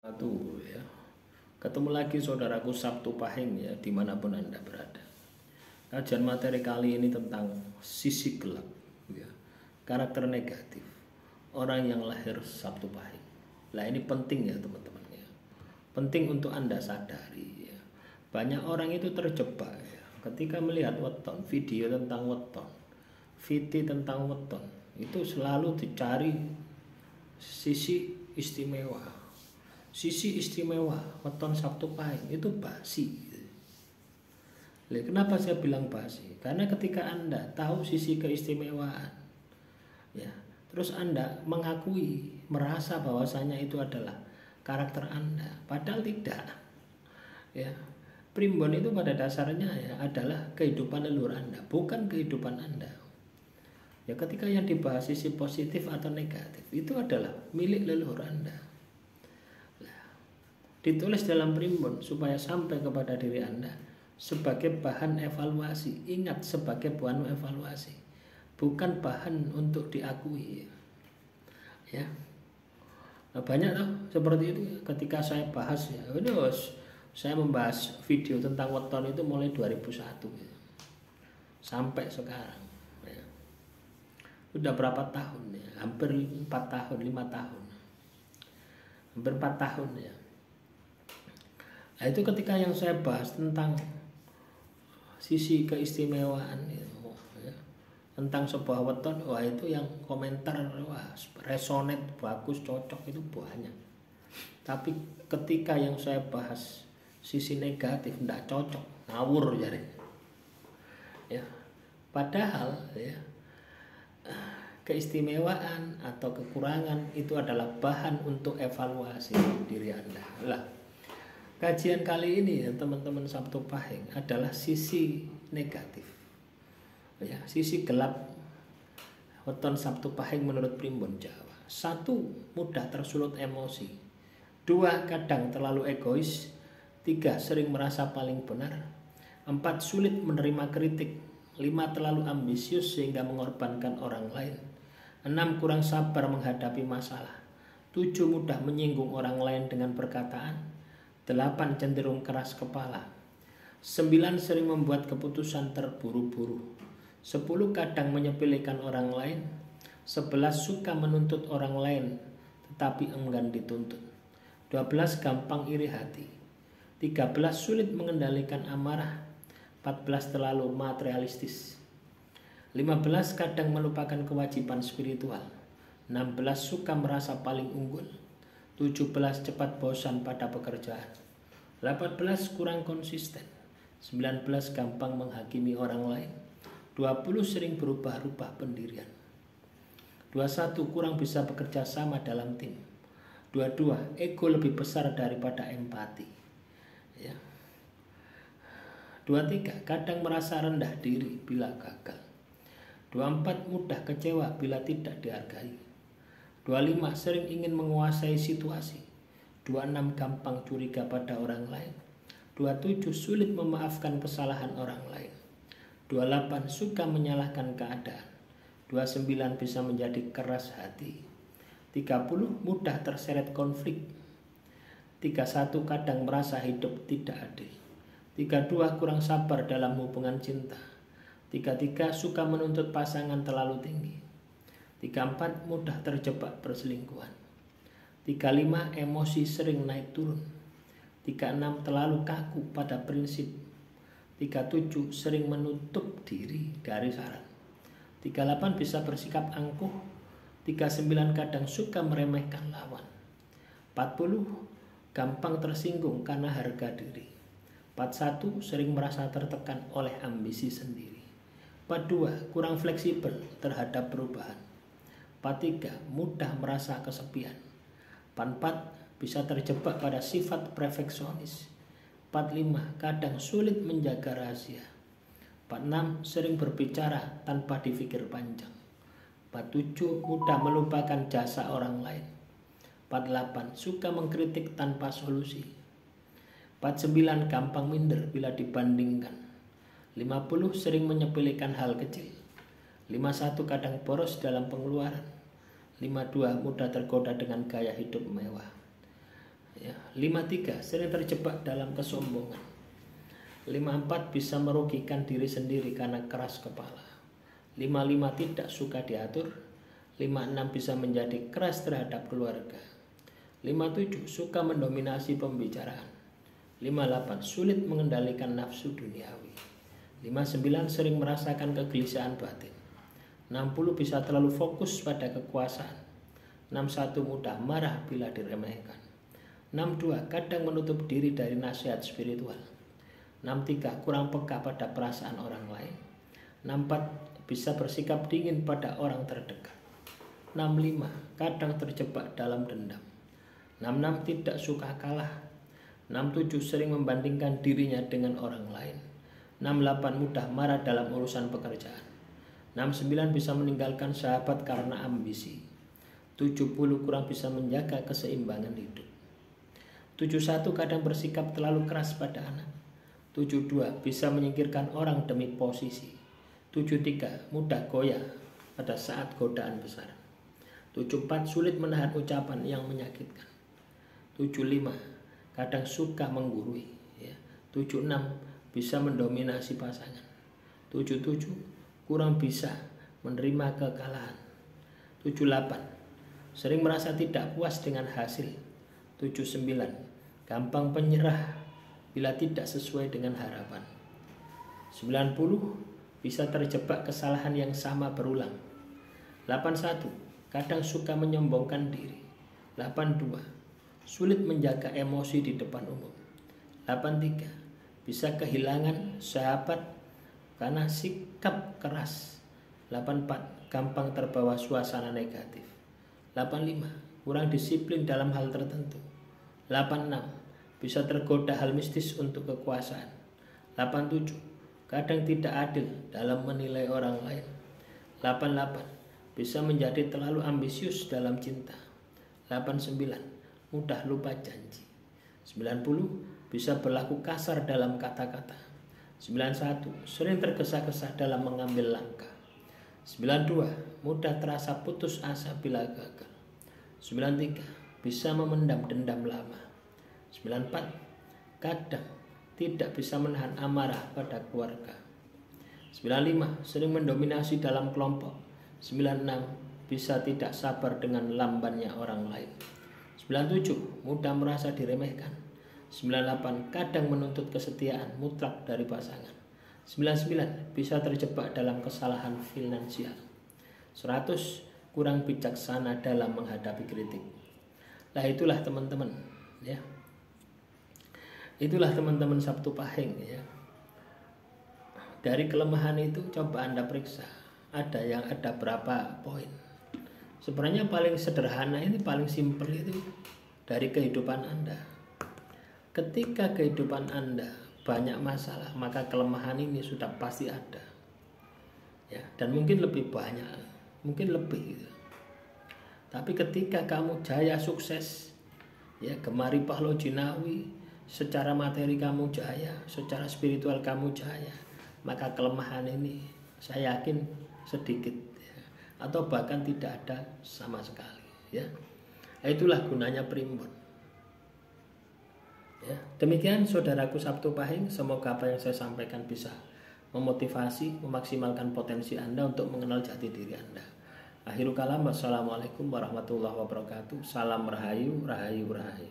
Satu ya, ketemu lagi saudaraku Sabtu Pahing ya, dimanapun Anda berada. Kajian materi kali ini tentang sisi gelap ya, karakter negatif orang yang lahir Sabtu Pahing. Nah ini penting ya teman-teman ya, penting untuk Anda sadari ya. Banyak orang itu terjebak ya, ketika melihat weton, video tentang weton, VT tentang weton, itu selalu dicari sisi istimewa. Sisi istimewa weton Sabtu Pahing itu basi. Kenapa saya bilang basi? Karena ketika Anda tahu sisi keistimewaan, ya, terus Anda mengakui, merasa bahwasanya itu adalah karakter Anda, padahal tidak. Ya, primbon itu pada dasarnya ya adalah kehidupan leluhur Anda, bukan kehidupan Anda. Ya, ketika yang dibahas sisi positif atau negatif itu adalah milik leluhur Anda. Ditulis dalam primbon supaya sampai kepada diri Anda sebagai bahan evaluasi. Ingat, sebagai bahan evaluasi, bukan bahan untuk diakui. Ya, nah, banyak loh seperti itu. Ketika saya bahas ya, saya membahas video tentang weton itu mulai 2001 gitu, sampai sekarang. Ya. Udah berapa tahun ya? Hampir 4 tahun, 5 tahun, hampir 4 tahun ya. Nah, itu ketika yang saya bahas tentang sisi keistimewaan itu, ya, tentang sebuah weton, wah itu yang komentar wah resonate, bagus, cocok itu banyak. Tapi ketika yang saya bahas sisi negatif tidak cocok, ngawur jadi. Ya, padahal ya keistimewaan atau kekurangan itu adalah bahan untuk evaluasi diri Anda. Lah, kajian kali ini ya teman-teman Sabtu Pahing adalah sisi negatif ya, sisi gelap weton Sabtu Pahing menurut primbon Jawa. 1. Mudah tersulut emosi. 2. Kadang terlalu egois. 3. Sering merasa paling benar. 4. Sulit menerima kritik. 5. Terlalu ambisius sehingga mengorbankan orang lain. 6. Kurang sabar menghadapi masalah. 7. Mudah menyinggung orang lain dengan perkataan. 8. Cenderung keras kepala. 9. Sering membuat keputusan terburu-buru. 10. Kadang menyepelekan orang lain. 11. Suka menuntut orang lain tetapi enggan dituntut. 12. Gampang iri hati. 13. Sulit mengendalikan amarah. 14. Terlalu materialistis. 15. Kadang melupakan kewajiban spiritual. 16. Suka merasa paling unggul. 17. Cepat bosan pada pekerjaan. 18. Kurang konsisten. 19. Gampang menghakimi orang lain. 20. Sering berubah-ubah pendirian. 21. Kurang bisa bekerja sama dalam tim. 22. Ego lebih besar daripada empati. Ya. 23. Kadang merasa rendah diri bila gagal. 24. Mudah kecewa bila tidak dihargai. 25. Sering ingin menguasai situasi. 26. Gampang curiga pada orang lain. 27. Sulit memaafkan kesalahan orang lain. 28. Suka menyalahkan keadaan. 29. Bisa menjadi keras hati. 30. Mudah terseret konflik. 31. Kadang merasa hidup tidak adil. 32. Kurang sabar dalam hubungan cinta. 33. Suka menuntut pasangan terlalu tinggi. 34. Mudah terjebak perselingkuhan. 35. Emosi sering naik turun. 36. Terlalu kaku pada prinsip. 37. Sering menutup diri dari saran. 38. Bisa bersikap angkuh. 39. Kadang suka meremehkan lawan. 40. Gampang tersinggung karena harga diri. 41. Sering merasa tertekan oleh ambisi sendiri. 42. Kurang fleksibel terhadap perubahan. 43. Mudah merasa kesepian. 44. Bisa terjebak pada sifat perfeksionis. 45. Kadang sulit menjaga rahasia. 46. Sering berbicara tanpa dipikir panjang. 47. Mudah melupakan jasa orang lain. 48. Suka mengkritik tanpa solusi. 49. Gampang minder bila dibandingkan. 50. Sering menyepelekan hal kecil. 51. Kadang boros dalam pengeluaran. 52. Mudah tergoda dengan gaya hidup mewah. Ya, 53 sering terjebak dalam kesombongan. 54 bisa merugikan diri sendiri karena keras kepala. 55 tidak suka diatur. 56 bisa menjadi keras terhadap keluarga. 57 suka mendominasi pembicaraan. 58 sulit mengendalikan nafsu duniawi. 59 sering merasakan kegelisahan batin. 60 bisa terlalu fokus pada kekuasaan. 61 mudah marah bila diremehkan. 62 kadang menutup diri dari nasihat spiritual. 63 kurang peka pada perasaan orang lain. 64 bisa bersikap dingin pada orang terdekat. 65 kadang terjebak dalam dendam. 66 tidak suka kalah. 67 sering membandingkan dirinya dengan orang lain. 68 mudah marah dalam urusan pekerjaan. 69 bisa meninggalkan sahabat karena ambisi. 70 kurang bisa menjaga keseimbangan hidup. 71 kadang bersikap terlalu keras pada anak. 72 bisa menyingkirkan orang demi posisi. 73 mudah goyah pada saat godaan besar. 74 sulit menahan ucapan yang menyakitkan. 75 kadang suka menggurui. 76 bisa mendominasi pasangan. 77 kurang bisa menerima kekalahan. 78 sering merasa tidak puas dengan hasil. 79 gampang penyerah bila tidak sesuai dengan harapan. 90 bisa terjebak kesalahan yang sama berulang. 81 kadang suka menyombongkan diri. 82 sulit menjaga emosi di depan umum. 83 bisa kehilangan sahabat karena sikap keras. 84 gampang terbawa suasana negatif. 85 kurang disiplin dalam hal tertentu. 86 bisa tergoda hal mistis untuk kekuasaan. 87 kadang tidak adil dalam menilai orang lain. 88 bisa menjadi terlalu ambisius dalam cinta. 89 mudah lupa janji. 90 bisa berlaku kasar dalam kata-kata. 91 sering tergesa-gesa dalam mengambil langkah. 92 mudah terasa putus asa bila gagal. 93 bisa memendam dendam lama. 94 kadang tidak bisa menahan amarah pada keluarga. 95 sering mendominasi dalam kelompok. 96 bisa tidak sabar dengan lambannya orang lain. 97 mudah merasa diremehkan. 98 kadang menuntut kesetiaan mutlak dari pasangan. 99 bisa terjebak dalam kesalahan finansial. 100 kurang bijaksana dalam menghadapi kritik. Nah itulah teman-teman ya. Itulah teman-teman Sabtu Pahing ya. Dari kelemahan itu coba Anda periksa. Ada berapa poin. Sebenarnya paling sederhana ini paling simpel itu dari kehidupan Anda. Ketika kehidupan Anda banyak masalah, maka kelemahan ini sudah pasti ada. Ya, dan mungkin lebih banyak, mungkin lebih gitu. Tapi ketika kamu jaya sukses, ya gemari pahlaw jinawi, secara materi kamu jaya, secara spiritual kamu jaya, maka kelemahan ini saya yakin sedikit ya, atau bahkan tidak ada sama sekali ya. Itulah gunanya primbon ya. Demikian saudaraku Sabtu Pahing, semoga apa yang saya sampaikan bisa memotivasi, memaksimalkan potensi Anda untuk mengenal jati diri Anda. Akhirul kalam, wassalamualaikum warahmatullahi wabarakatuh. Salam rahayu, rahayu, rahayu.